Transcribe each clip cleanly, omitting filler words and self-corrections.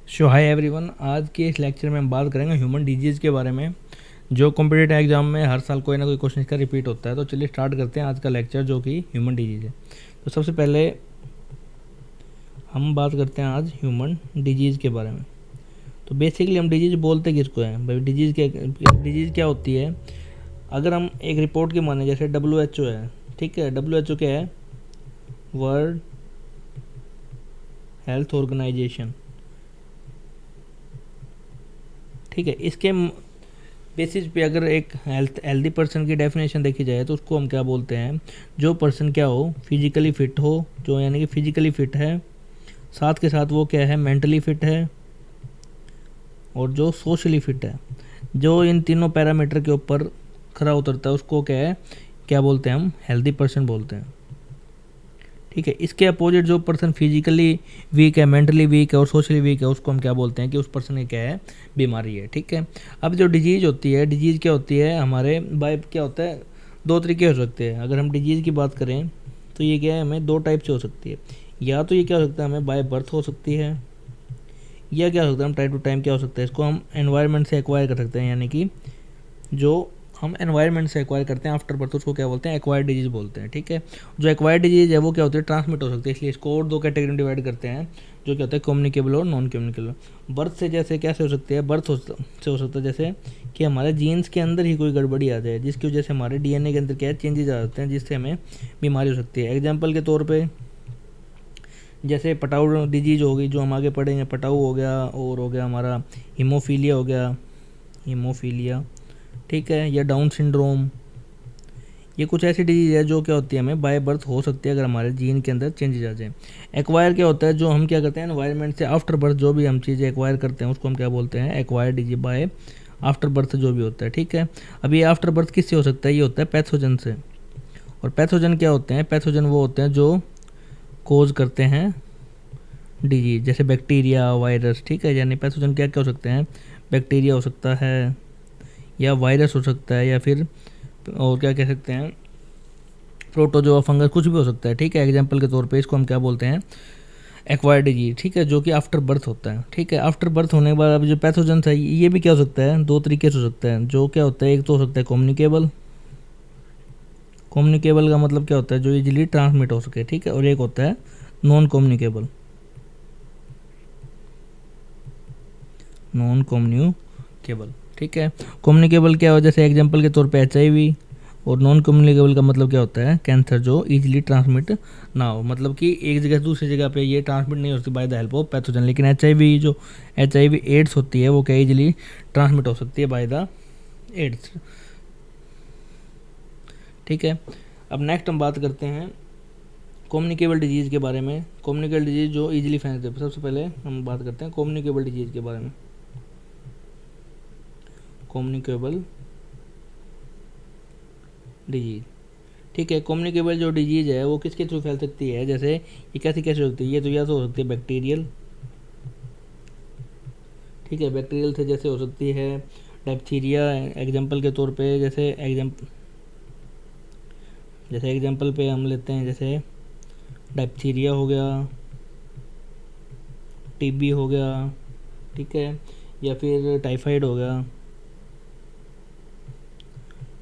Hi everyone. आज के इस लेक्चर में हम बात करेंगे ह्यूमन डिजीज़ के बारे में, जो कॉम्पिटिटिव एग्जाम में हर साल कोई ना कोई क्वेश्चन इसका रिपीट होता है। तो चलिए स्टार्ट करते हैं आज का लेक्चर, जो कि ह्यूमन डिजीज़ है। तो सबसे पहले हम बात करते हैं आज ह्यूमन डिजीज़ के बारे में। तो बेसिकली हम डिजीज़ बोलते किसको हैं भाई? डिजीज़ क्या होती है? अगर हम एक रिपोर्ट के माने, जैसे WHO है, ठीक है। WHO क्या है? वर्ल्ड हेल्थ ऑर्गेनाइजेशन, ठीक है। इसके बेसिस पे अगर एक हेल्दी पर्सन की डेफिनेशन देखी जाए तो उसको हम क्या बोलते हैं? जो पर्सन क्या हो, फिजिकली फिट हो, जो यानी कि फिजिकली फिट है, साथ के साथ वो क्या है, मेंटली फिट है, और जो सोशली फिट है। जो इन तीनों पैरामीटर के ऊपर खरा उतरता है उसको क्या है, क्या बोलते हैं? हम हेल्दी पर्सन बोलते हैं, ठीक है। इसके अपोजिट जो पर्सन फिजिकली वीक है, मेंटली वीक है और सोशली वीक है, उसको हम क्या बोलते हैं कि उस पर्सन की क्या है, बीमारी है, ठीक है। अब जो डिजीज़ होती है, डिजीज़ क्या होती है हमारे बाय क्या होता है, दो तरीके हो सकते हैं। अगर हम डिजीज़ की बात करें तो ये क्या है, हमें दो टाइप से हो सकती है। या तो ये क्या हो सकता है, हमें बाय बर्थ हो सकती है, या क्या हो सकता है, हम टाइम टू टाइम क्या हो सकता है, इसको हम एनवायरनमेंट से एक्वायर कर सकते हैं। यानी कि जो हम एनवायरनमेंट से एक्वायर करते हैं आफ्टर बर्थ, उसको क्या बोलते हैं? एक्वायर्ड डिजीज़ बोलते हैं, ठीक है। जो एक्वायर्ड डिजीज़ है वो क्या होती है, ट्रांसमिट हो सकती है। इसलिए इसको और दो कैटेगरी में डिवाइड करते हैं, जो क्या होता है, कम्युनिकेबल और नॉन कम्युनिकेबल। बर्थ से जैसे कैसे हो सकती है, से हो सकता है जैसे कि हमारे जीन्स के अंदर ही कोई गड़बड़ी आ जाए, जिसकी वजह से हमारे DNA के अंदर क्या है, चेंजेज आ जाते हैं, जिससे हमें बीमारी हो सकती है। एग्जाम्पल के तौर पर जैसे पटाऊ डिजीज़ होगी, जो हम आगे पढ़ेंगे। पटाऊ हो गया, और हो गया हमारा हीमोफीलिया हो गया, हीमोफीलिया, ठीक है, या डाउन सिंड्रोम। ये कुछ ऐसी डिजीज़ है जो क्या होती है, हमें बाय बर्थ हो सकती है अगर हमारे जीन के अंदर चेंजेस आ जाए। एक्वायर क्या होता है, जो हम क्या करते हैं, एनवायरनमेंट से आफ्टर बर्थ जो भी हम चीज़ें एक्वायर करते हैं उसको हम क्या बोलते हैं, acquire disease bye after birth जो भी होता है, ठीक है। अब ये आफ्टर बर्थ किससे हो सकता है? ये होता है पैथोजन से। और पैथोजन क्या होते हैं? पैथोजन वो होते हैं जो कोज करते हैं डिजीज, जैसे बैक्टीरिया, वायरस, ठीक है। यानी पैथोजन क्या क्या हो सकते हैं? बैक्टीरिया हो सकता है, या वायरस हो सकता है, या फिर और क्या कह सकते हैं, प्रोटोजोआ, फंगस, कुछ भी हो सकता है, ठीक है। एग्जाम्पल के तौर पे इसको हम क्या बोलते हैं, एक्वायर्ड डिजीज, ठीक है, जो कि आफ्टर बर्थ होता है, ठीक है। आफ्टर बर्थ होने के बाद अब जो पैथोजन है ये भी क्या हो सकता है, दो तरीके से हो सकता है। जो क्या होता है, एक तो हो सकता है कम्युनिकेबल। कम्युनिकेबल का मतलब क्या होता है, जो इजीली ट्रांसमिट हो सके, ठीक है। और एक होता है नॉन कम्युनिकेबल। नॉन कम्युनिकेबल, ठीक है। कम्युनिकेबल क्या हो, जैसे एग्जाम्पल के तौर पे HIV। और नॉन कम्युनिकेबल का मतलब क्या होता है, कैंसर, जो इजीली ट्रांसमिट ना हो, मतलब कि एक जगह से दूसरी जगह पे ये ट्रांसमिट नहीं हो सकती by the help of pathogen. लेकिन HIV एड्स होती है, वो क्या इजीली ट्रांसमिट हो सकती है बाय द एड्स, ठीक है। अब नेक्स्ट हम बात करते हैं कम्युनिकेबल डिजीज़ के बारे में। कम्युनिकेबल डिजीज़ जो इजीली फैलते हैं। सबसे पहले हम बात करते हैं कम्युनिकेबल डिजीज़ के बारे में। कम्युनिकेबल डिजीज़, ठीक है। कम्युनिकेबल जो डिजीज़ है वो किसके थ्रू फैल सकती है? जैसे ये कैसे हो सकती है, ये तो या तो हो सकती है बैक्टीरियल, ठीक है। बैक्टीरियल से जैसे हो सकती है डायप्थीरिया, एग्जाम्पल के तौर पे। जैसे एग्जाम्पल पे हम लेते हैं, जैसे डायप्थीरिया हो गया, TB हो गया, ठीक है, या फिर टाइफाइड हो गया,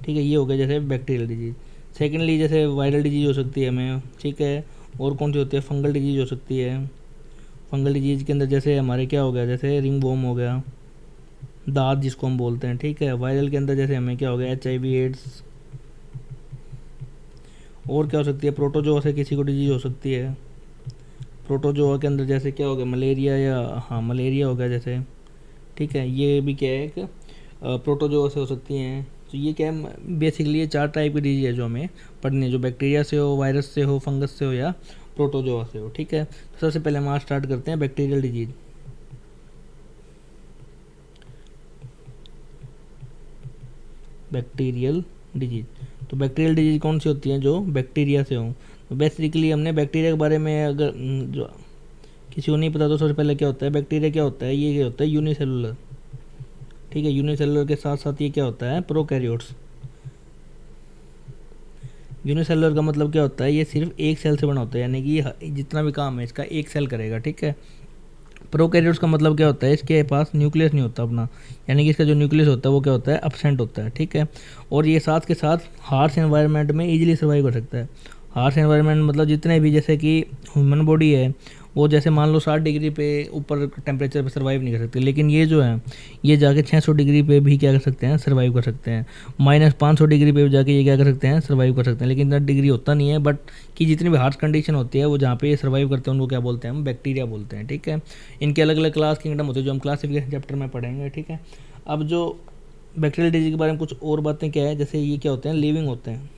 ठीक है। ये हो गया जैसे बैक्टीरियल डिजीज़। सेकेंडली जैसे वायरल डिजीज़ हो सकती है हमें, ठीक है। और कौन सी होती है? फंगल डिजीज़ हो सकती है। फंगल डिजीज़ के अंदर जैसे हमारे क्या हो गया, जैसे रिंग वॉर्म हो गया, दाद जिसको हम बोलते हैं, ठीक है। वायरल के अंदर जैसे हमें क्या हो गया, HIV एड्स। और क्या हो सकती है, प्रोटोजोआ से किसी को डिजीज़ हो सकती है। प्रोटोजोआ के अंदर जैसे क्या हो गया, मलेरिया, या हाँ मलेरिया हो गया जैसे, ठीक है। ये भी क्या है, एक प्रोटोजोआ से हो सकती हैं। तो ये क्या है, बेसिकली ये चार टाइप की डिजीज है जो हमें पढ़नी है, जो बैक्टीरिया से हो, वायरस से हो, फंगस से हो, या प्रोटोजोआ से हो, ठीक है। तो सबसे पहले हम आज स्टार्ट करते हैं बैक्टीरियल डिजीज। बैक्टीरियल डिजीज, तो बैक्टीरियल डिजीज कौन सी होती हैं? जो बैक्टीरिया से हो। तो बेसिकली हमने बैक्टीरिया के बारे में अगर जो किसी को नहीं पता तो सबसे पहले क्या होता है, बैक्टीरिया क्या होता है, ये क्या होता है, यूनिसेलुलर, ठीक है। यूनिसेलुलर के साथ साथ ये क्या होता है, प्रोकैरियोट्स। यूनिसेलुलर का मतलब क्या होता है, ये सिर्फ एक सेल से बना होता है, यानी कि जितना भी काम है इसका एक सेल करेगा, ठीक है। प्रोकैरियोट्स का मतलब क्या होता है, इसके पास न्यूक्लियस नहीं होता अपना, यानी कि इसका जो न्यूक्लियस होता है वो क्या होता है, एब्सेंट होता है, ठीक है। और ये साथ के साथ हार्श एनवायरनमेंट में इजीली सर्वाइव कर सकता है। हार्श एनवायरनमेंट मतलब जितने भी, जैसे कि ह्यूमन बॉडी है वो जैसे मान लो 60 डिग्री पे ऊपर टेम्परेचर पे सर्वाइव नहीं कर सकते, लेकिन ये जो है ये जाके 600 डिग्री पे भी क्या कर सकते हैं, सर्वाइव कर सकते हैं। -500 डिग्री पे भी जाके ये क्या कर सकते हैं, सर्वाइव कर सकते हैं। लेकिन इतना डिग्री होता नहीं है, बट कि जितनी भी हार्श कंडीशन होती है वो जहाँ पे ये सर्वाइव करते हैं उनको क्या बोलते हैं, हम बैक्टीरिया बोलते हैं, ठीक है। इनके अलग अलग क्लास किंगडम होते हैं जो हम क्लासिफिकेशन चैप्टर में पढ़ेंगे, ठीक है। अब जो बैक्टीरियल डिजीज के बारे में कुछ और बातें क्या है, जैसे ये क्या होते हैं, लिविंग होते हैं,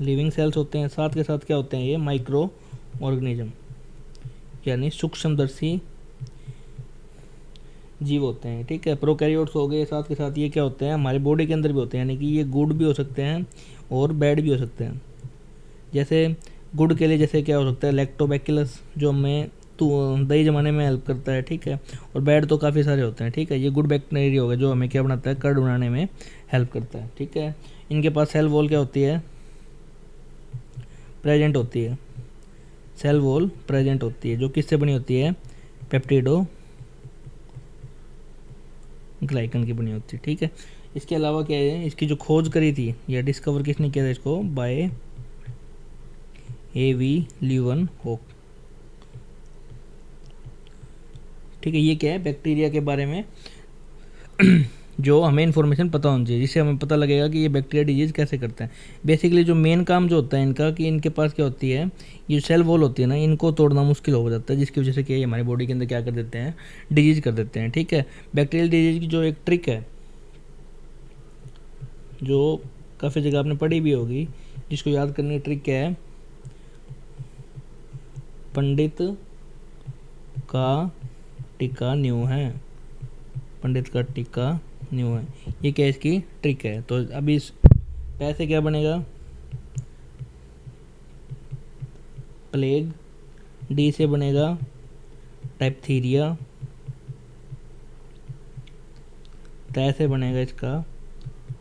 लिविंग सेल्स होते हैं, साथ के साथ क्या होते हैं, ये माइक्रो ऑर्गेनिज्म यानी सूक्ष्मदर्शी जीव होते हैं, ठीक है। प्रोकैरियोट्स हो गए, साथ के साथ ये क्या होते हैं, हमारे बॉडी के अंदर भी होते हैं, यानी कि ये गुड भी हो सकते हैं और बैड भी हो सकते हैं। जैसे गुड के लिए जैसे क्या हो सकता है, लैक्टोबैसिलस जो हमें तो दही जमाने में हेल्प करता है, ठीक है। और बैड तो काफ़ी सारे होते हैं, ठीक है। ये गुड बैक्टीरिया होगा जो हमें क्या बनाता है, कर्ड बनाने में हेल्प करता है, ठीक है। इनके पास सेल वॉल क्या होती है, प्रेजेंट होती है, सेल वॉल प्रेजेंट होती है, जो किससे बनी होती है, पेप्टिडो ग्लाइकन की बनी होती है, ठीक है। इसके अलावा क्या है, इसकी जो खोज करी थी या डिस्कवर किसने किया था इसको, बाय A.V. ल्यूवेनहॉक, ठीक है। ये क्या है, बैक्टीरिया के बारे में जो हमें इन्फॉर्मेशन पता होनी चाहिए, जिससे हमें पता लगेगा कि ये बैक्टीरिया डिजीज़ कैसे करते हैं। बेसिकली जो मेन काम जो होता है इनका, कि इनके पास क्या होती है, ये सेल वॉल होती है ना, इनको तोड़ना मुश्किल हो जाता है, जिसकी वजह से क्या, ये हमारी बॉडी के अंदर क्या कर देते हैं, डिजीज़ कर देते हैं, ठीक है। बैक्टीरियल डिजीज़ की जो एक ट्रिक है, जो काफ़ी जगह आपने पढ़ी भी होगी, जिसको याद करने की ट्रिक क्या है, पंडित का टीका न्यू है, पंडित का टीका न्यू है, ये क्या इसकी ट्रिक है। तो अभी इस पैसे क्या बनेगा, प्लेग, डी से बनेगा टाइपथीरिया, तै से बनेगा इसका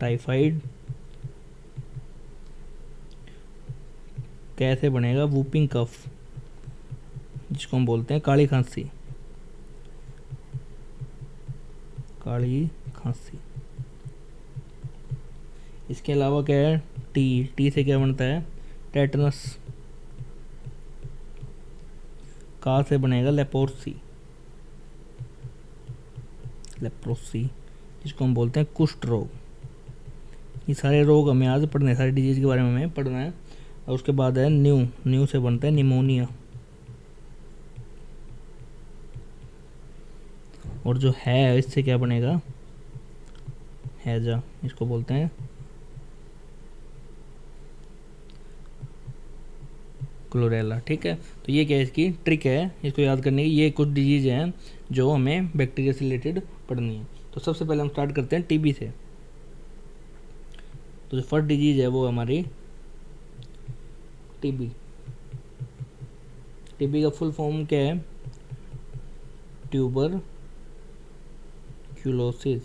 टाइफाइड, कैसे बनेगा वूपिंग कफ, जिसको हम बोलते हैं काली खांसी, काली खांसी। इसके अलावा क्या है, टी से क्या बनता है, टेटनस, का से बनेगा लेप्रोसी, लेप्रोसी जिसको हम बोलते हैं कुष्ठ रोग। ये सारे रोग हमें आज पढ़ने हैं, सारी डिजीज़ के बारे में हमें पढ़ना है। और उसके बाद है न्यू से बनता है निमोनिया, और जो है इससे क्या बनेगा, हैजा, इसको बोलते हैं क्लोरेला, ठीक है। तो ये क्या है, इसकी ट्रिक है, इसको याद करने की। ये कुछ डिजीज़ हैं जो हमें बैक्टीरिया से रिलेटेड पढ़नी है। तो सबसे पहले हम स्टार्ट करते हैं टीबी से। तो जो फर्स्ट डिजीज़ है वो हमारी टीबी। टीबी का फुल फॉर्म क्या है, ट्यूबर क्यूलोसिस,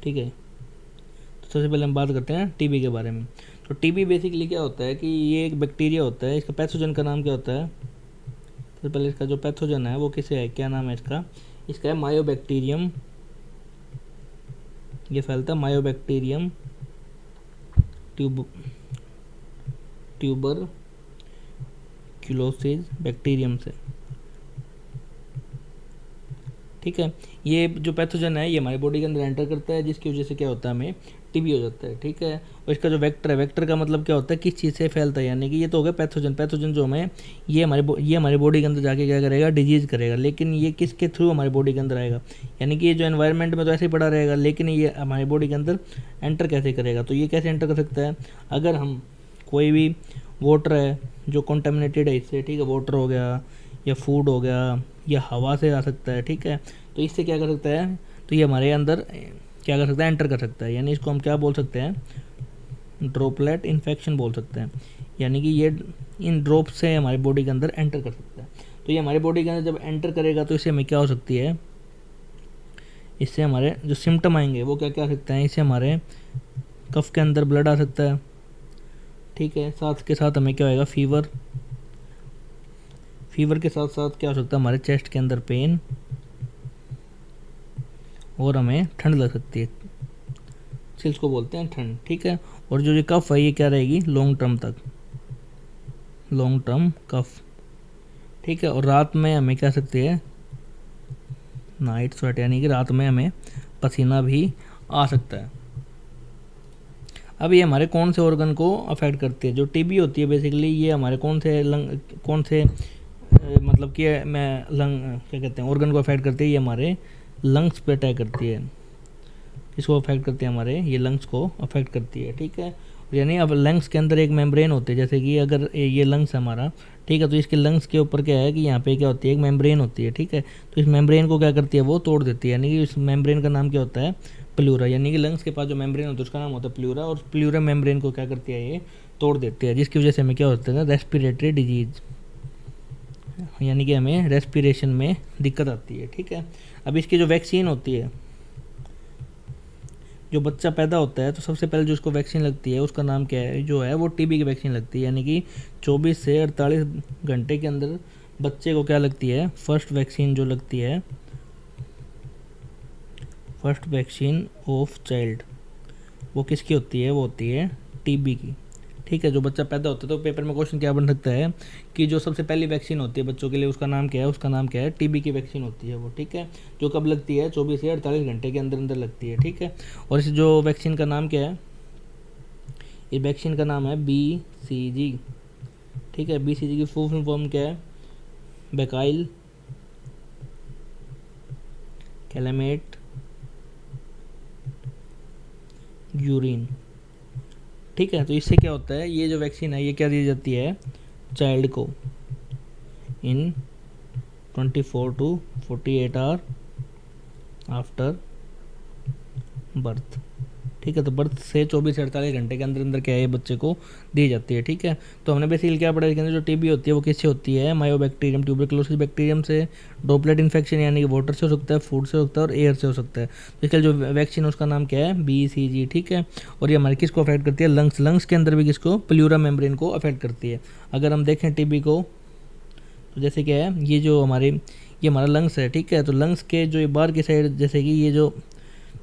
ठीक है। तो सबसे पहले हम बात करते हैं टीबी के बारे में। तो टीबी बेसिकली क्या होता है कि ये एक बैक्टीरिया होता है, इसका पैथोजन का नाम क्या होता है, सबसे पहले इसका जो पैथोजन है वो किसे है, क्या नाम है इसका, इसका है मायोबैक्टीरियम, ये फैलता है मायोबैक्टीरियम ट्यूबर क्यूलोसिस बैक्टीरियम से, ठीक है। ये जो पैथोजन है ये हमारी बॉडी के अंदर एंटर करता है, जिसकी वजह से क्या होता है, हमें टीबी हो जाता है, ठीक है। और इसका जो वेक्टर है, वेक्टर का मतलब क्या होता है, किस चीज़ से फैलता है, यानी कि ये तो हो गया पैथोजन। पैथोजन जो हमें ये हमारी बॉडी के अंदर जाके क्या करेगा, डिजीज़ करेगा, लेकिन ये किसके थ्रू हमारी बॉडी के अंदर आएगा, यानी कि ये जो एनवायरनमेंट में तो ऐसे ही पड़ा रहेगा, लेकिन ये हमारी बॉडी के अंदर एंटर कैसे करेगा। तो ये कैसे एंटर कर सकता है, अगर हम कोई भी वाटर है जो कॉन्टेमिनेटेड है इससे, ठीक है, वाटर हो गया या फूड हो गया या हवा से आ सकता है, ठीक है। तो इससे क्या कर सकता है, तो ये हमारे अंदर क्या कर सकता है, एंटर कर सकता है, यानी इसको हम क्या बोल सकते हैं, ड्रॉपलेट इन्फेक्शन बोल सकते हैं, यानी कि ये इन ड्रॉप से हमारी बॉडी के अंदर एंटर कर सकता है। तो ये हमारी बॉडी के अंदर जब एंटर करेगा तो इससे हमें क्या हो सकती है, इससे हमारे जो सिम्टम आएंगे वो क्या क्या आ सकते हैं, इससे हमारे कफ के अंदर ब्लड आ सकता है, ठीक है। साथ के साथ हमें क्या होएगा, फीवर के साथ साथ क्या हो सकता है, हमारे चेस्ट के अंदर पेन और हमें ठंड लग सकती है, चिल्स को बोलते हैं ठंड, ठीक है। और जो ये कफ है ये क्या रहेगी, लॉन्ग टर्म तक, लॉन्ग टर्म कफ, ठीक है। और रात में हमें क्या सकती है, नाइट स्वेट, यानी कि रात में हमें पसीना भी आ सकता है। अब ये हमारे कौन से ऑर्गन को अफेक्ट करती है, जो टीबी होती है बेसिकली ये हमारे कौन से लंग, कौन से मतलब कि मैं लंग क्या कहते हैं ऑर्गन को अफेक्ट करती है, ये हमारे लंग्स पे अटैक करती है। इसको अफेक्ट करती है, हमारे ये लंग्स को अफेक्ट करती है, ठीक है। यानी अब लंग्स के अंदर एक मेम्ब्रेन होती है, जैसे कि अगर ये लंग्स हमारा, ठीक है, तो इसके लंग्स के ऊपर क्या है कि यहाँ पे क्या होती है, एक मेम्ब्रेन होती है, ठीक है। तो इस मेम्ब्रेन को क्या करती है, वो तोड़ देती है, यानी कि इस मेम्ब्रेन का नाम क्या होता है, प्लूरा। यानी कि लंग्स के पास जो मेम्ब्रेन होता है उसका नाम होता है प्लूरा, और प्लूरा मेम्ब्रेन को क्या करती है, ये तोड़ देती है, जिसकी वजह से हमें क्या होता है, रेस्पिरेटरी डिजीज, यानी कि हमें रेस्पिरेशन में दिक्कत आती है, ठीक है। अब इसकी जो वैक्सीन होती है, जो बच्चा पैदा होता है तो सबसे पहले जो उसको वैक्सीन लगती है उसका नाम क्या है, जो है वो टीबी की वैक्सीन लगती है। यानी कि 24 से 48 घंटे के अंदर बच्चे को क्या लगती है, फर्स्ट वैक्सीन जो लगती है, फर्स्ट वैक्सीन ऑफ चाइल्ड, वो किसकी होती है, वो होती है टीबी की, ठीक है। जो बच्चा पैदा होता है तो पेपर में क्वेश्चन क्या बन सकता है कि जो सबसे पहली वैक्सीन होती है बच्चों के लिए उसका नाम क्या है, उसका नाम क्या है, टीबी की वैक्सीन होती है वो, ठीक है। जो कब लगती है, 24 से 48 घंटे के अंदर अंदर लगती है, ठीक है। और इस जो वैक्सीन का नाम क्या है, इस वैक्सीन का नाम है BCG, ठीक है। BCG की फुल फॉर्म क्या है, बैकाइल कैलामेट यूरिन, ठीक है। तो इससे क्या होता है, ये जो वैक्सीन है ये क्या दी जाती है चाइल्ड को इन 24 to 48 आवर आफ्टर बर्थ, ठीक है। तो बर्थ से 24 से 48 घंटे के अंदर अंदर क्या है, ये बच्चे को दी जाती है, ठीक है। तो हमने बेसिकली क्या पढ़ा, इसके अंदर जो टीबी होती है वो किससे होती है, मायोबैक्टीरियम ट्यूबरकुलोसिस बैक्टीरियम से, ड्रॉपलेट इन्फेक्शन यानी कि वाटर से हो सकता है, फूड से हो सकता है और एयर से हो सकता है। तो इसका जो वैक्सीन है उसका नाम क्या है, BCG, ठीक है। और ये हमारे किसको अफेक्ट करती है, लंग्स, लंग्स के अंदर भी किसको, प्लूरा मेम्ब्रेन को अफेक्ट करती है। अगर हम देखें टीबी को तो जैसे क्या है, ये जो हमारे ये हमारा लंग्स है, ठीक है। तो लंग्स के जो ये बाहर की साइड जैसे कि ये जो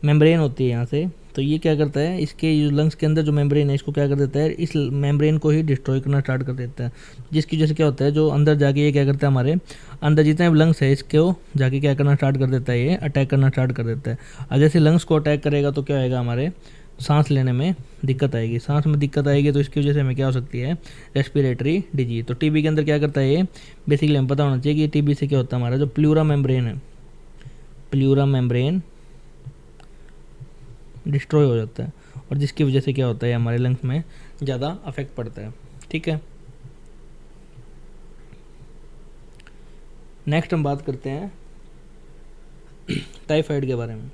मेम्ब्रेन होती है यहाँ से, तो ये क्या करता है, इसके लंग्स के अंदर जो मेम्ब्रेन है इसको क्या कर देता है, इस मेम्ब्रेन को ही डिस्ट्रॉय करना स्टार्ट कर देता है, जिसकी वजह से क्या होता है, जो अंदर जाके ये क्या करता है, हमारे अंदर जितने भी लंग्स है इसको जाके क्या करना स्टार्ट कर देता है, ये अटैक करना स्टार्ट कर देता है। और जैसे लंग्स को अटैक करेगा तो क्या होएगा, हमारे सांस लेने में दिक्कत आएगी, सांस में दिक्कत आएगी तो इसकी वजह से हमें क्या हो सकती है, रेस्पिरेटरी डिजीज। तो टीबी के अंदर क्या करता है ये, बेसिकली हमें पता होना चाहिए कि टीबी से क्या होता है, हमारा जो प्लूरा मेम्ब्रेन है, प्लूरा मेम्ब्रेन डिस्ट्रॉय हो जाता है, और जिसकी वजह से क्या होता है, हमारे लंग्स में ज़्यादा अफेक्ट पड़ता है, ठीक है। नेक्स्ट हम बात करते हैं टाइफाइड के बारे में।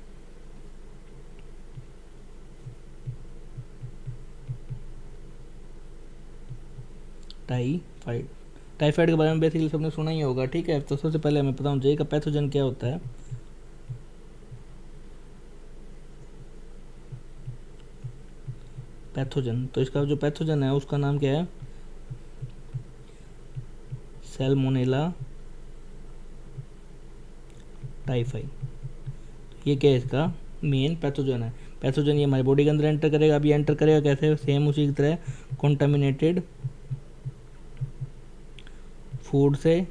टाइफाइड, टाइफाइड के बारे में बेसिकली सबने सुना ही होगा, ठीक है। तो सबसे पहले हमें पता होना चाहिए कि पैथोजन क्या होता है। पैथोजन, तो इसका जो पैथोजन है उसका नाम क्या है, सैल्मोनेला टाइफाई, ये क्या है, इसका मेन पैथोजन है। पैथोजन ये हमारी बॉडी के अंदर एंटर करेगा, अभी एंटर करेगा कैसे, सेम उसी की तरह कॉन्टामिनेटेड फूड से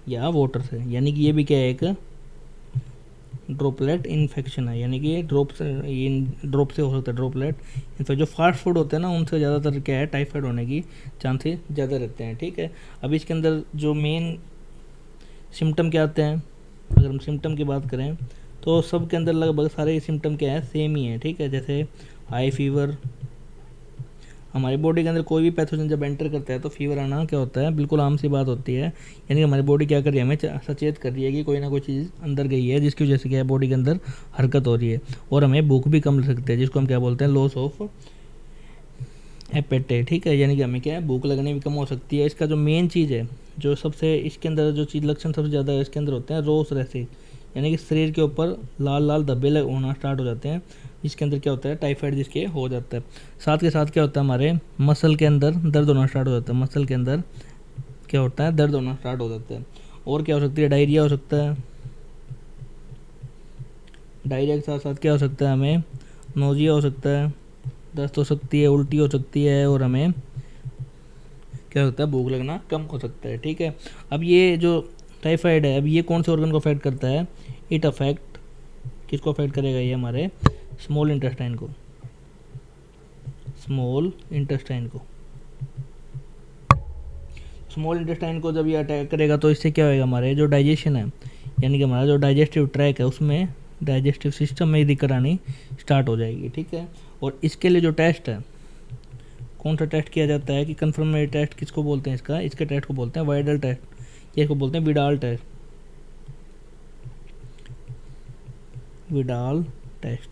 या वाटर से, यानी कि ये भी क्या है, एक ड्रॉपलेट इन्फेक्शन है, यानी कि ये ड्रॉप से हो सकता है, ड्रॉपलेट इन्फेक्शन। जो फास्ट फूड होते हैं ना उनसे ज़्यादातर क्या है, टाइफाइड होने की चांसेस ज़्यादा रहते हैं, ठीक है। अब इसके अंदर जो मेन सिम्टम क्या आते हैं, अगर हम सिम्टम की बात करें तो सब के अंदर लगभग सारे सिम्टम क्या है, सेम ही है, ठीक है। जैसे हाई फीवर, हमारी बॉडी के अंदर कोई भी पैथोजन जब एंटर करता है तो फीवर आना क्या होता है, बिल्कुल आम सी बात होती है। यानी कि हमारी बॉडी क्या कर रही है, हमें सचेत कर रही है कि कोई ना कोई चीज़ अंदर गई है, जिसकी वजह से क्या है, बॉडी के अंदर हरकत हो रही है, और हमें भूख भी कम लग सकती है, जिसको हम क्या बोलते हैं, लॉस ऑफ एपेटाइट, ठीक है। यानी कि हमें क्या है, भूख लगने भी कम हो सकती है। इसका जो मेन चीज़ है, जो सबसे इसके अंदर जो चीज़ लक्षण सबसे ज़्यादा है इसके अंदर होते हैं, रोस रैसेज, यानी कि शरीर के ऊपर लाल लाल धब्बे होना स्टार्ट हो जाते हैं, जिसके अंदर क्या होता है, टाइफाइड जिसके हो जाता है। साथ के साथ क्या होता है, हमारे मसल के अंदर दर्द होना स्टार्ट हो जाता है, मसल के अंदर क्या होता है, दर्द होना स्टार्ट हो जाता है। और क्या हो सकती है, डायरिया हो सकता है। डायरिया के साथ साथ क्या हो सकता है, हमें नोजिया हो सकता है, दस्त हो सकती है, उल्टी हो सकती है, और हमें क्या होता है, भूख लगना कम हो सकता है। ठीक है, अब ये जो टाइफाइड है, अब ये कौन से ऑर्गन को अफेक्ट करता है, इट अफेक्ट, किसको अफेक्ट करेगा, ये हमारे स्मॉल इंटेस्टाइन को, स्मॉल इंटेस्टाइन को। स्मॉल इंटेस्टाइन को जब ये अटैक करेगा तो इससे क्या होएगा, हमारे जो डाइजेशन है, यानी कि हमारा जो डाइजेस्टिव ट्रैक है, उसमें डाइजेस्टिव सिस्टम में दिक्कत आनी स्टार्ट हो जाएगी। ठीक है, और इसके लिए जो टेस्ट है, कौन सा टेस्ट किया जाता है कि कन्फर्मेटरी टेस्ट किसको बोलते हैं, इसके टेस्ट को बोलते हैं वाइडल टेस्ट, या इसको बोलते हैं विडाल टेस्ट, विडाल टेस्ट।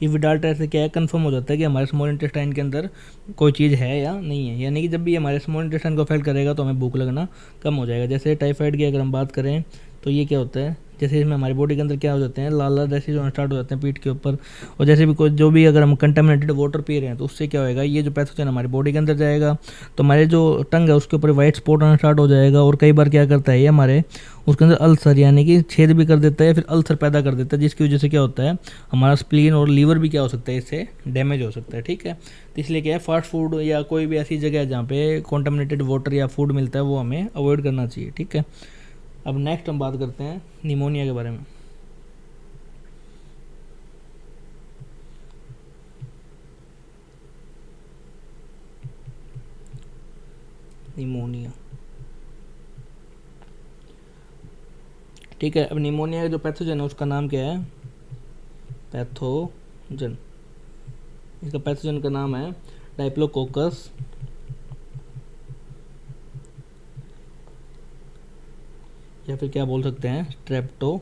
ये विडाल टेस्ट से क्या है, कंफर्म हो जाता है कि हमारे स्मॉल इंटेस्टाइन के अंदर कोई चीज़ है या नहीं है। यानी कि जब भी हमारे स्मॉल इंटेस्टाइन को अफेक्ट करेगा तो हमें भूख लगना कम हो जाएगा। जैसे टाइफाइड की अगर हम बात करें तो ये क्या होता है, जैसे इसमें हमारी बॉडी के अंदर क्या हो जाते हैं, लाल लाल रैशेज होना स्टार्ट हो जाते हैं पीठ के ऊपर। और जैसे भी कोई जो भी अगर हम कंटामिनेटेड वाटर पी रहे हैं तो उससे क्या होएगा, ये जो पैथोजन हमारी बॉडी के अंदर जाएगा तो हमारे जो टंग है उसके ऊपर वाइट स्पॉट आना स्टार्ट हो जाएगा। और कई बार क्या करता है ये, हमारे उसके अंदर अल्सर यानी कि छेद भी कर देता है, फिर अल्सर पैदा कर देता है, जिसकी वजह से क्या होता है, हमारा स्प्लीन और लीवर भी क्या हो सकता है, इससे डैमेज हो सकता है। ठीक है, तो इसलिए क्या है, फास्ट फूड या कोई भी ऐसी जगह है जहाँ पे कॉन्टामिनेटेड वाटर या फूड मिलता है वो हमें अवॉइड करना चाहिए। ठीक है, अब नेक्स्ट हम बात करते हैं निमोनिया के बारे में। निमोनिया, ठीक है। अब निमोनिया का जो पैथोजन है उसका नाम क्या है, पैथोजन, इसका पैथोजन का नाम है डाइप्लोकोकस, या फिर क्या बोल सकते हैं, स्ट्रेप्टोकोकस।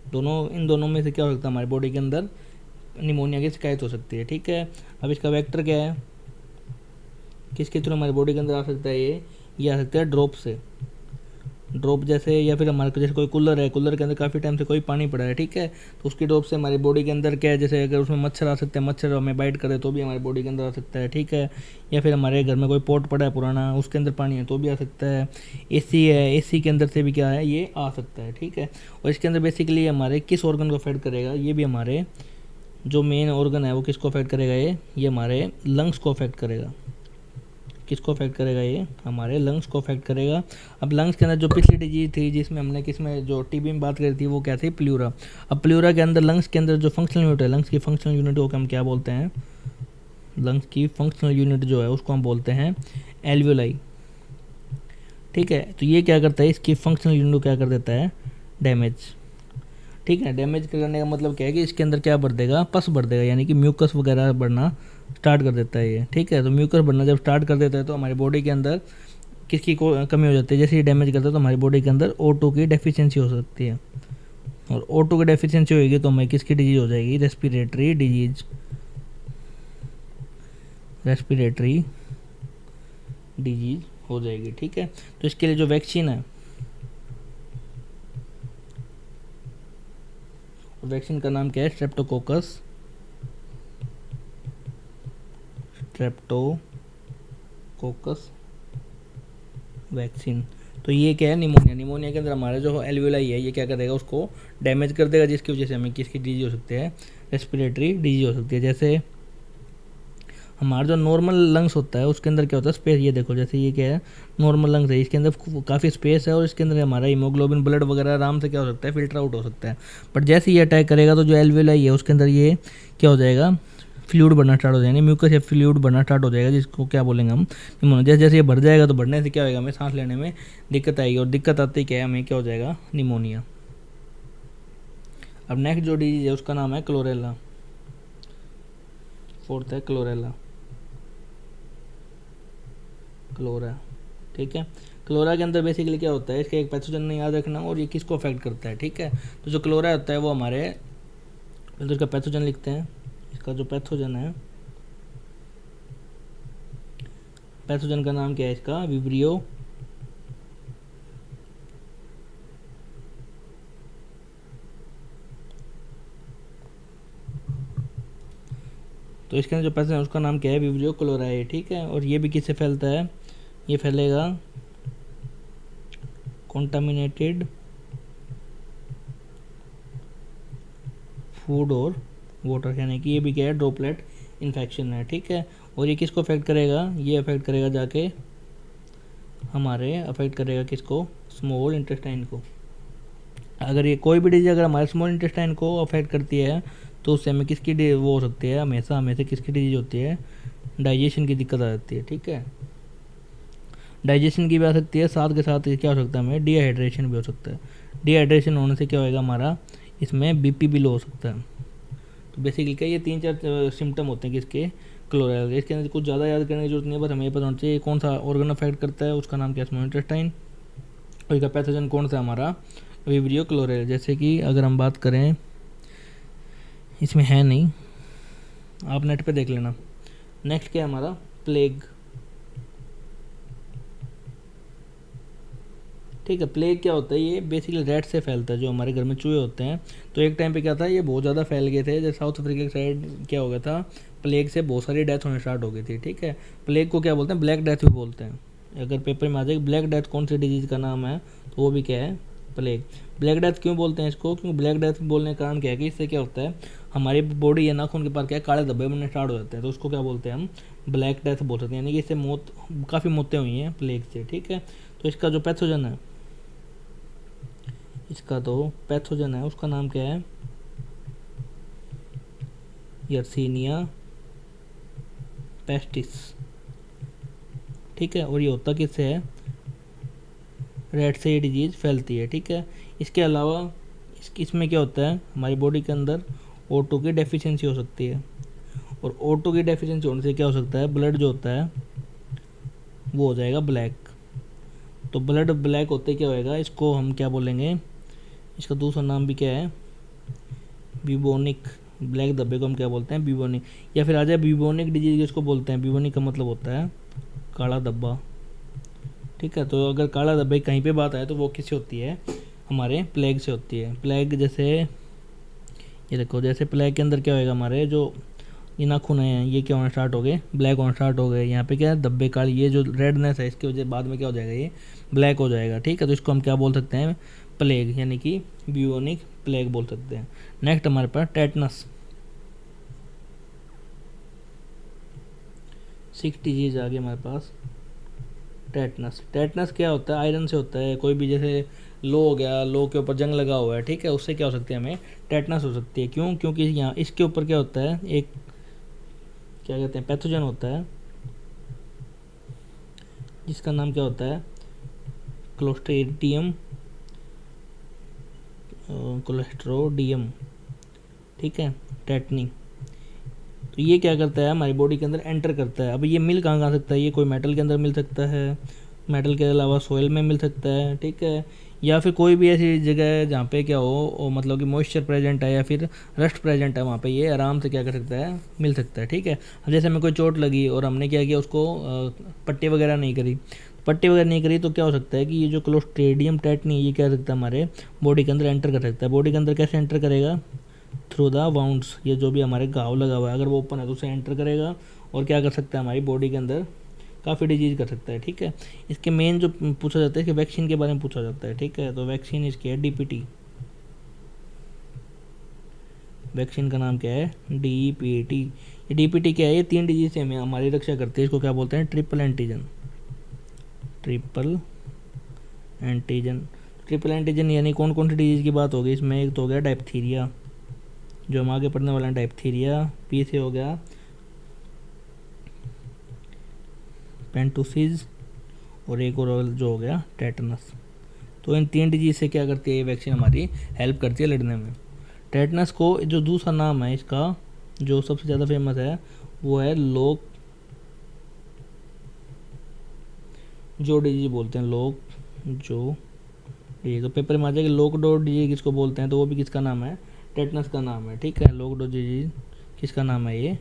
इन दोनों में से क्या हो सकता है, हमारी बॉडी के अंदर निमोनिया की शिकायत हो सकती है। ठीक है, अब इसका वेक्टर क्या है, किसके थ्रू हमारी बॉडी के अंदर आ सकता है, ये आ सकता है ड्रॉप से, ड्रॉप जैसे, या फिर हमारे जैसे कोई कूलर है, कूलर के अंदर काफ़ी टाइम से कोई पानी पड़ा है, ठीक है, तो उसकी ड्रॉप से हमारी बॉडी के अंदर क्या है, जैसे अगर उसमें मच्छर आ सकते हैं, मच्छर हमें बाइट करे तो भी हमारी बॉडी के अंदर आ सकता है। ठीक है, या फिर हमारे घर में कोई पॉट पड़ा है पुराना, उसके अंदर पानी है तो भी आ सकता है। एसी है, एसी के अंदर से भी क्या है, ये आ सकता है। ठीक है, और इसके अंदर बेसिकली हमारे किस ऑर्गन को अफेक्ट करेगा, ये भी हमारे जो मेन ऑर्गन है वो किसको अफेक्ट करेगा, ये हमारे लंग्स को अफेक्ट करेगा। किसको अफेक्ट करेगा, ये हमारे लंग्स को अफेक्ट करेगा। अब लंग्स के अंदर जो पिछली डिजीज थी जिसमें हमने किसमें जो टीबी में बात करी थी वो क्या थी, प्लूरा। अब प्लूरा के अंदर लंग्स के अंदर जो फंक्शनल यूनिट है, लंग्स की फंक्शनल यूनिट को हम क्या बोलते हैं, लंग्स की फंक्शनल यूनिट जो है उसको हम बोलते हैं एल्वियोलाई। ठीक है, तो ये क्या करता है, इसकी फंक्शनल यूनिट को क्या कर देता है, डैमेज। ठीक है, डैमेज करने का मतलब क्या है कि इसके अंदर क्या बढ़ देगा, पस बढ़ देगा, यानी कि म्यूकस वगैरह बढ़ना स्टार्ट कर देता है ये। ठीक है, तो म्यूकस बढ़ना जब स्टार्ट कर देता है तो हमारी बॉडी के अंदर किसकी कमी हो जाती है, जैसे ये डैमेज करता है तो हमारी बॉडी के अंदर O2 की डेफिशिएंसी हो सकती है, और O2 की डेफिशिएंसी होगी तो हमें किसकी डिजीज हो जाएगी, रेस्पिरेटरी डिजीज, रेस्पिरेटरी डिजीज हो जाएगी। ठीक है, तो इसके लिए जो वैक्सीन है, वैक्सीन का नाम क्या है, स्ट्रेप्टोकोकस, स्ट्रेप्टोकोकस वैक्सीन। तो ये क्या है, निमोनिया। निमोनिया के अंदर हमारा जो एल्वियोलाई है ये क्या करेगा, उसको डैमेज कर देगा, जिसकी वजह से हमें किसकी डिजीज हो सकती है, रेस्पिरेटरी डिजीज हो सकती है। जैसे हमारा जो नॉर्मल लंग्स होता है उसके अंदर क्या होता है, स्पेस, ये देखो जैसे ये क्या है, नॉर्मल लंग्स है, इसके अंदर काफ़ी स्पेस है और इसके अंदर हमारा हीमोग्लोबिन ब्लड वगैरह आराम से क्या हो सकता है, फिल्टर आउट हो सकता है। बट जैसे ये अटैक करेगा तो जो एल्वियोलाई है उसके अंदर ये क्या हो जाएगा, फ्लूइड बढ़ना स्टार्ट हो जाएगा, म्यूकस या फ्लूइड बढ़ना स्टार्ट हो जाएगा, जिसको क्या बोलेंगे हम निमोनिया। जैसे जैसे ये बढ़ जाएगा तो बढ़ने से क्या होगा, हमें सांस लेने में दिक्कत आएगी, और दिक्कत आते ही क्या है, हमें क्या हो जाएगा, निमोनिया। अब नेक्स्ट जो डिजीज है उसका नाम है क्लोरेला, फोर्थ है क्लोरेला, क्लोरा। ठीक है, क्लोरा के अंदर बेसिकली क्या होता है, इसका एक पैथोजन नहीं याद रखना, और ये किसको अफेक्ट करता है। ठीक है, तो जो क्लोरा होता है वो हमारे इसका पैथोजन लिखते हैं, इसका जो पैथोजन है, पैथोजन का नाम क्या है, इसका विब्रियो तो इसके अंदर जो पैथोजन है उसका नाम क्या है, विब्रियो क्लोराई। ठीक है, और ये भी किससे फैलता है, ये फैलेगा कॉन्टामिनेटेड फूड और वाटर, यानी कि ये भी क्या है, ड्रॉपलेट इन्फेक्शन है, ठीक है। और ये किसको अफेक्ट करेगा, ये अफेक्ट करेगा जाके हमारे, अफेक्ट करेगा किसको, स्मॉल इंटेस्टाइन को। अगर ये कोई भी डिजीज अगर हमारे स्मॉल इंटेस्टाइन को अफेक्ट करती है तो उससे हमें किसकी वो हो सकती है, हमेशा हमें से किसकी डिजीज होती है, डाइजेशन की दिक्कत आ जाती है, ठीक है। डाइजेशन की भी आ सकती है, साथ के साथ क्या हो सकता है, हमें डिहाइड्रेशन भी हो सकता है। डिहाइड्रेशन होने से क्या होएगा हमारा, इसमें बीपी भी लो हो सकता है। तो बेसिकली क्या, ये 3-4 सिम्टम होते हैं किसके, क्लोरेल के। इसके अंदर कुछ ज़्यादा याद करने की जरूरत नहीं है, बस हमें ये पता होना चाहिए कौन सा ऑर्गन अफेक्ट करता है, उसका नाम क्या है, स्मॉल इंटेस्टाइन, और इसका पैथोजन कौन सा हमारा, विब्रियो क्लोरेल। जैसे कि अगर हम बात करें, इसमें है नहीं, आप नेट पे देख लेना। नेक्स्ट क्या है हमारा, प्लेग, ठीक है। प्लेग क्या होता है, ये बेसिकली रैट से फैलता है, जो हमारे घर में चूहे होते हैं। तो एक टाइम पे क्या था, ये बहुत ज़्यादा फैल गए थे, जैसे साउथ अफ्रीका की साइड क्या हो गया था, प्लेग से बहुत सारी डेथ होने स्टार्ट हो गई थी, ठीक है। प्लेग को क्या बोलते हैं, ब्लैक डेथ भी बोलते हैं। अगर पेपर में आ जाए ब्लैक डेथ कौन सी डिजीज़ का नाम है, तो वो भी क्या है, प्लेग। ब्लैक डेथ क्यों बोलते हैं इसको, क्योंकि ब्लैक डेथ बोलने का कारण क्या है कि इससे क्या होता है, हमारी बॉडी या नाखून के पास क्या है, काले धब्बे बनने स्टार्ट हो जाते हैं, तो उसको क्या बोलते हैं हम, ब्लैक डेथ बोल सकते हैं। यानी कि इससे मौत, काफ़ी मौतें हुई हैं प्लेग से, ठीक है। तो इसका जो पैथोजन है, इसका तो पैथोजन है, उसका नाम क्या है, यर्सीनिया पेस्टिस, ठीक है। और ये होता किससे है, रेट से ये डिजीज़ फैलती है, ठीक है। इसके अलावा इसमें क्या होता है, हमारी बॉडी के अंदर O2 की डेफिशिएंसी हो सकती है, और O2 की डेफिशिएंसी होने से क्या हो सकता है, ब्लड जो होता है वो हो जाएगा ब्लैक। तो ब्लड ब्लैक होते क्या होएगा, इसको हम क्या बोलेंगे, इसका दूसरा नाम भी क्या है, ब्यूबोनिक। ब्लैक धब्बे को हम क्या बोलते हैं, ब्यूबोनिक। या फिर आ जाए ब्यूबोनिक डिजीज किसको बोलते हैं, ब्यूबोनिक का मतलब होता है काला धब्बा, ठीक है। तो अगर काला धब्बे कहीं पे बात आए तो वो किससे होती है, हमारे प्लेग से होती है। प्लेग जैसे ये देखो, जैसे प्लेग के अंदर क्या होएगा, हमारे जो ये नाखून हैं ये क्या होना स्टार्ट हो गए, ब्लैक होना स्टार्ट हो गए। यहाँ पे क्या है, धब्बे काली, ये जो रेडनेस है इसकी वजह बाद में क्या हो जाएगा, ये ब्लैक हो जाएगा, ठीक है। तो इसको हम क्या बोल सकते हैं, प्लेग, यानी कि ब्यूबोनिक प्लेग बोल सकते हैं। नेक्स्ट हमारे पास टेटनस, 6 डिजीज आ गई हमारे पास। टेटनस, टेटनस क्या होता है, आयरन से होता है। कोई भी जैसे लो हो गया, लो के ऊपर जंग लगा हुआ है, ठीक है, उससे क्या हो सकती है, हमें टेटनस हो सकती है। क्यों, क्योंकि यहाँ इसके ऊपर क्या होता है, एक क्या कहते हैं, पैथोजन होता है, जिसका नाम क्या होता है, क्लोस्ट्रीडियम कोलेस्ट्रोडियम, ठीक है, टेटनी। तो ये क्या करता है, हमारी बॉडी के अंदर एंटर करता है। अब ये मिल कहाँ आ सकता है, ये कोई मेटल के अंदर मिल सकता है, मेटल के अलावा सॉइल में मिल सकता है, ठीक है, या फिर कोई भी ऐसी जगह है जहाँ पे क्या हो, मतलब कि मॉइस्चर प्रेजेंट है या फिर रस्ट प्रेजेंट है, वहाँ पे ये आराम से क्या कर सकता है, मिल सकता है, ठीक है। अब जैसे हमें कोई चोट लगी और हमने क्या किया, उसको पट्टी वगैरह नहीं करी, पट्टी वगैरह नहीं करी, तो क्या हो सकता है कि ये जो क्लोस्ट्रीडियम टेटनी, ये क्या सकता है, हमारे बॉडी के अंदर एंटर कर सकता है। बॉडी के अंदर कैसे एंटर करेगा, थ्रू द वाउंड्स, ये जो भी हमारे घाव लगा हुआ है अगर वो ओपन है तो उसे एंटर करेगा, और क्या कर सकता है, हमारी बॉडी के अंदर काफ़ी डिजीज़ कर सकता है, ठीक है। इसके मेन जो पूछा जाता है कि वैक्सीन के बारे में पूछा जाता है, ठीक है। तो वैक्सीन इसकी है DPT, वैक्सीन का नाम क्या है, DPT। ये DPT क्या है, ये 3 डिजीज से हमें हमारी रक्षा करती है। इसको क्या बोलते हैं, triple antigen, triple antigen. Triple antigen यानी कौन कौन सी डिजीज़ की बात होगी इसमें, एक तो हो गया डायप्थीरिया, जो हम आगे पढ़ने वाला है, डायप्थीरिया। पी से हो गया पेंटोसिस, और एक और जो हो गया टेटनस। तो इन 3 डिजीज से क्या करती है ये वैक्सीन, हमारी हेल्प करती है लड़ने में। टेटनस को जो दूसरा नाम है इसका, जो सबसे ज़्यादा फेमस है, वो है लोक जो डिजीज बोलते हैं, लोक जो डिजीज। तो पेपर में आ जाएगा लोक डो डिजीज किसको बोलते हैं, तो वो भी किसका नाम है, टेटनस का नाम है, ठीक है। लोक डो डिजीज किसका नाम है, ये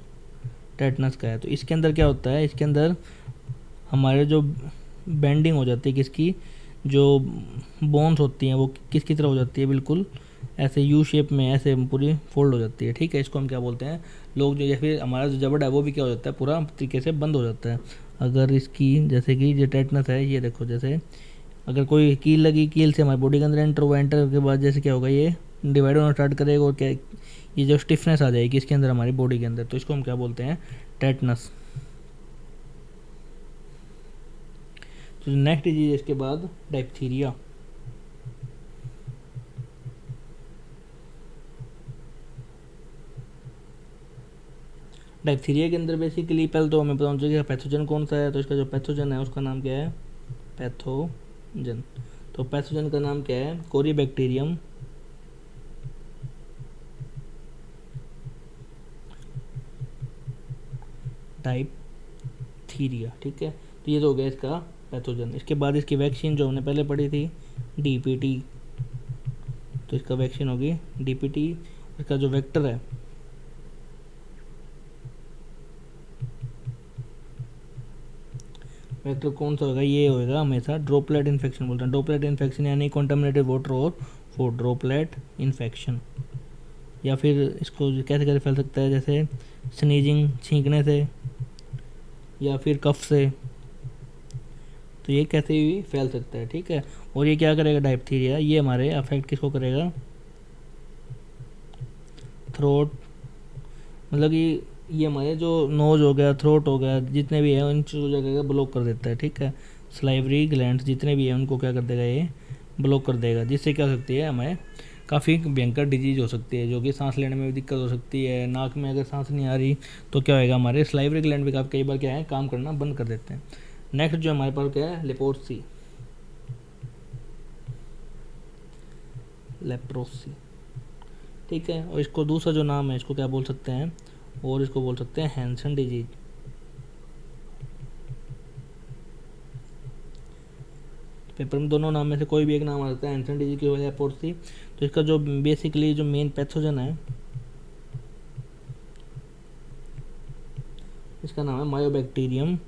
टेटनस का है। तो इसके अंदर क्या होता है, इसके अंदर हमारे जो बेंडिंग हो जाती है, किसकी, जो बोन्स होती हैं वो किसकी तरह हो जाती है, बिल्कुल ऐसे यू शेप में ऐसे पूरी फोल्ड हो जाती है, ठीक है। इसको हम क्या बोलते हैं, लोग जो, या फिर हमारा जो जबड़ा है वो भी क्या हो जाता है, पूरा तरीके से बंद हो जाता है। अगर इसकी जैसे कि जो टेटनस है, ये देखो, जैसे अगर कोई कील लगी, कील से हमारे बॉडी के अंदर एंटर हुआ, एंटर के बाद जैसे क्या होगा, ये डिवाइड होना स्टार्ट करेगा, और क्या, ये जो स्टिफनेस आ जाएगी इसके अंदर, हमारी बॉडी के अंदर, तो इसको हम क्या बोलते हैं, टेटनस। तो नेक्स्ट डिजीज इसके बाद डायप्थीरिया। डायप्थीरिया के अंदर बेसिकली पहले तो हमें पता होना चाहिए पैथोजन कौन सा है। तो इसका जो पैथोजन है उसका नाम क्या है, पैथोजन। तो पैथोजन का नाम क्या है, कोरिबैक्टीरियम डायप्थीरिया, ठीक है। तो ये तो हो गया इसका पैथोजन। इसके बाद इसकी वैक्सीन जो हमने पहले पढ़ी थी, डीपीटी, तो इसका वैक्सीन होगी डीपीटी। इसका जो वेक्टर है, वेक्टर कौन सा होगा, ये होगा हमेशा ड्रॉपलेट इन्फेक्शन बोलते हैं। ड्रॉपलेट इन्फेक्शन यानी कॉन्टामिनेटेड वाटर और फूड, ड्रॉपलेट इन्फेक्शन। या फिर इसको कैसे कैसे फैल सकता है, जैसे स्नीजिंग, छींकने से, या फिर कफ से, तो ये कैसे भी फैल सकता है, ठीक है। और ये क्या करेगा, डायप्थीरिया, ये हमारे अफेक्ट किसको करेगा, थ्रोट, मतलब कि ये हमारे जो नोज हो गया, थ्रोट हो गया, जितने भी है इन जगह ब्लॉक कर देता है, ठीक है। स्लाइवरी ग्लैंड जितने भी हैं उनको क्या कर देगा, ये ब्लॉक कर देगा, जिससे क्या हो सकती है, हमें काफ़ी भयंकर डिजीज हो सकती है, जो कि सांस लेने में भी दिक्कत हो सकती है। नाक में अगर सांस नहीं आ रही तो क्या होएगा, हमारे स्लाइवरी ग्लैंड भी कई बार क्या है, काम करना बंद कर देते हैं। नेक्स्ट जो हमारे पास क्या है, लेप्रोसी, लेप्रोसी, ठीक है। और इसको दूसरा जो नाम है, इसको क्या बोल सकते हैं, और इसको बोल सकते हैं हैंसन डिजीज। पेपर में दोनों नाम में से कोई भी एक नाम आ सकता है, हैंसन डिजीज की वजह लेप्रोसी। तो इसका जो बेसिकली जो मेन पैथोजन है, इसका नाम है मायोबैक्टीरियम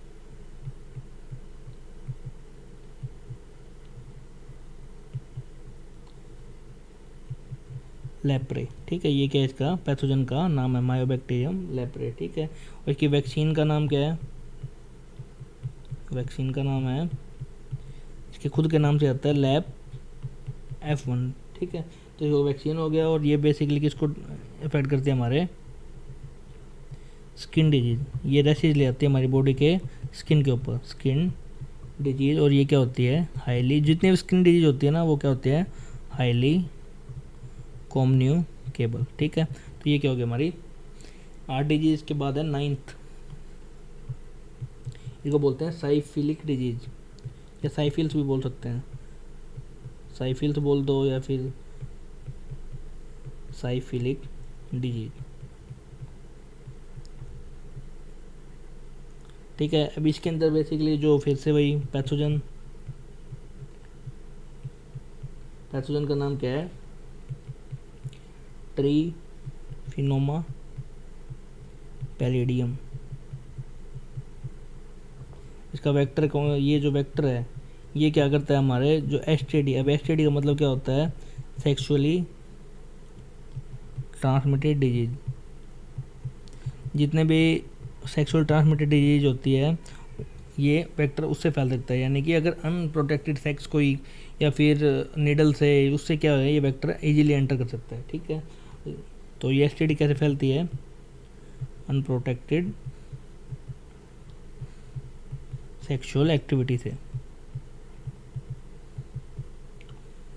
लेप्रे, ठीक है। ये क्या है, इसका पैथोजन का नाम है मायोबैक्टीरियम लेप्रे, ठीक है। और इसकी वैक्सीन का नाम क्या है, वैक्सीन का नाम है, इसके खुद के नाम से आता है लैब F1, ठीक है। तो ये वैक्सीन हो गया। और ये बेसिकली किसको इफेक्ट करती है, हमारे स्किन डिजीज। ये रैशेज ले आती है हमारी बॉडी के स्किन के ऊपर, स्किन डिजीज। और ये क्या होती है, हाईली, जितनी भी स्किन डिजीज होती है ना, वो क्या होती है, हाईली कम्युनिकेबल, ठीक है। तो ये क्या हो गया, हमारी 8 डिजीज के बाद है 9th, इसको बोलते हैं साइफिलिक डिजीज, या साइफिल्स भी बोल सकते हैं, साइफिल्स बोल दो या फिर साइफिलिक डिजीज, ठीक है। अब इसके अंदर बेसिकली जो फिर से वही पैथोजन, पैथोजन का नाम क्या है, ट्रीफिनोमा पैलिडियम। इसका वेक्टर कौन, ये जो वेक्टर है, ये क्या करता है, हमारे जो एसटीडी, अब एसटीडी का मतलब क्या होता है, सेक्सुअली ट्रांसमिटेड डिजीज। जितने भी सेक्सुअल ट्रांसमिटेड डिजीज होती है, ये वेक्टर उससे फैल सकता है। यानी कि अगर अनप्रोटेक्टेड सेक्स कोई, या फिर निडल से, उससे क्या है, ये वेक्टर इजीली एंटर कर सकता है, ठीक है। तो ये एसटीडी कैसे फैलती है, अनप्रोटेक्टेड सेक्सुअल एक्टिविटी से,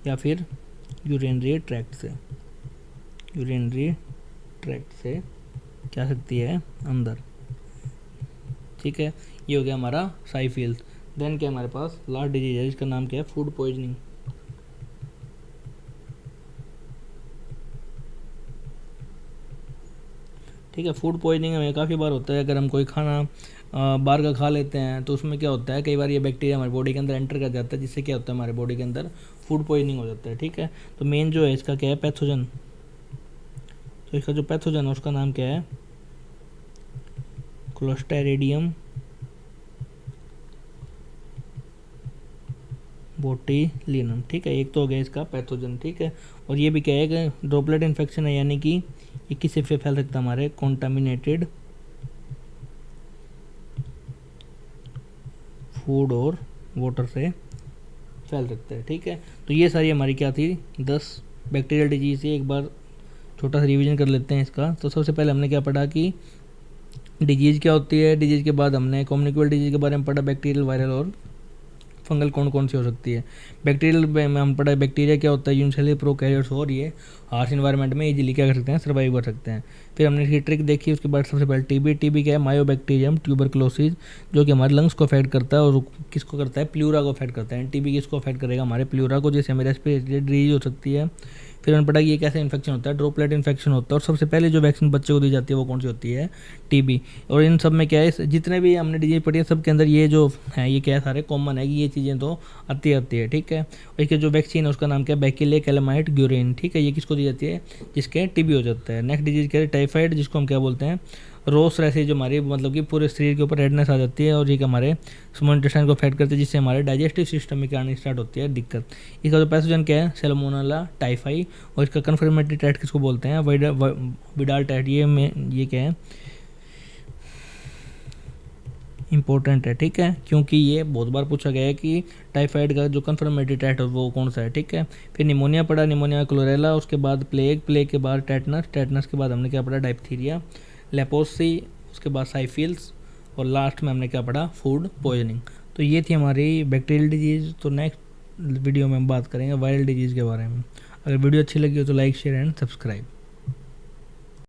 या फिर यूरिनरी ट्रैक्ट से, यूरिनरी ट्रैक्ट से क्या सकती है, अंदर, ठीक है। ये हो गया हमारा साइफिल्स। देन क्या हमारे पास लास्ट डिजीज है, इसका नाम क्या है, फूड पॉइजनिंग, ठीक है। फूड पॉइजनिंग हमें काफ़ी बार होता है, अगर हम कोई खाना बाहर का खा लेते हैं, तो उसमें क्या होता है, कई बार ये बैक्टीरिया हमारी बॉडी के अंदर एंटर कर जाता है, जिससे क्या होता है, हमारे बॉडी के अंदर फूड पॉइजनिंग हो जाता है, ठीक है। तो मेन जो है इसका क्या है, पैथोजन। तो इसका जो पैथोजन है उसका नाम क्या है, क्लोस्ट्राइडियम बोटिलिनम, ठीक है। एक तो हो गया इसका पैथोजन, ठीक है। और ये भी क्या है कि ड्रॉपलेट इन्फेक्शन है, यानी कि ये किसी से फैल सकता है, हमारे कॉन्टामिनेटेड फूड और वाटर से फैल सकता है, ठीक है। तो ये सारी हमारी क्या थी, 10 बैक्टीरियल डिजीज से। एक बार छोटा सा रिवीजन कर लेते हैं इसका। तो सबसे पहले हमने क्या पढ़ा कि डिजीज़ क्या होती है, डिजीज़ के बाद हमने कम्युनिकेबल डिजीज़ के बारे में पढ़ा, बैक्टीरियल, वायरल और फंगल कौन कौन सी हो सकती है। बैक्टीरियल में हम पढ़ा बैक्टीरिया क्या होता है, यूनिसेलुलर प्रोकैरियोट्स, और ये हार्श इन्वायरमेंट में इजीली क्या कर सकते हैं, सर्वाइव कर सकते हैं। फिर हमने इसकी ट्रिक देखी। उसके बाद सबसे पहले टीबी क्या है, मायोबैक्टीरियम ट्यूबरक्लोसिस, जो कि हमारे लंग्स को अफेक्ट करता है और किसको करता है, प्लूरा को अफेक्ट करता है। टीबी किसको अफेक्ट करेगा, हमारे प्लूरा को, जैसे हमें रेस्पिरेटरी डिजीज हो सकती है। फिर हमने पढ़ा कि ये कैसे इन्फेक्शन होता है, ड्रॉपलेट इन्फेक्शन होता है। और सबसे पहले जो वैक्सीन बच्चे को दी जाती है वो कौन सी होती है, टीबी। और इन सब में क्या है, जितने भी हमने डिजीज पढ़ी है सब के अंदर ये जो है, ये क्या है, सारे कॉमन है कि ये चीज़ें तो आती है, ठीक है। और इसके जो वैक्सीन है उसका नाम क्या है, बैक्टीरियल ग्यूरेन, ठीक है। ये किसको दी जाती है, जिसके टीबी हो जाता है। नेक्स्ट डिजीज क्या है, टाइफाइड, जिसको हम क्या बोलते हैं, रोस रैशेज, जो हमारी मतलब कि पूरे शरीर के ऊपर रेडनेस आ जाती है और ये हमारे स्मॉल इंटेस्टाइन को अफेक्ट करती है, जिससे हमारे डाइजेस्टिव सिस्टम में क्या आनी स्टार्ट होती है, दिक्कत। इसका जो पैथोजन क्या है, सैल्मोनेला टाइफाई। और इसका कन्फर्मेटरी टैट किसको बोलते हैं, विडाल टैट। ये क्या है, इंपॉर्टेंट है, ठीक है, क्योंकि ये बहुत बार पूछा गया है कि टाइफाइड का जो कन्फर्मेटरी टैट है वो कौन सा है, ठीक है। फिर निमोनिया पढ़ा, निमोनिया क्लोरेला। उसके बाद प्लेग के बाद टेटनस के बाद हमने क्या पढ़ा, डायप्थीरिया, लेपोसी। उसके बाद साइफिल्स, और लास्ट में हमने क्या पढ़ा, फूड पॉइजनिंग। तो ये थी हमारी बैक्टीरियल डिजीज़। तो नेक्स्ट वीडियो में हम बात करेंगे वायरल डिजीज़ के बारे में। अगर वीडियो अच्छी लगी हो तो लाइक, शेयर एंड सब्सक्राइब।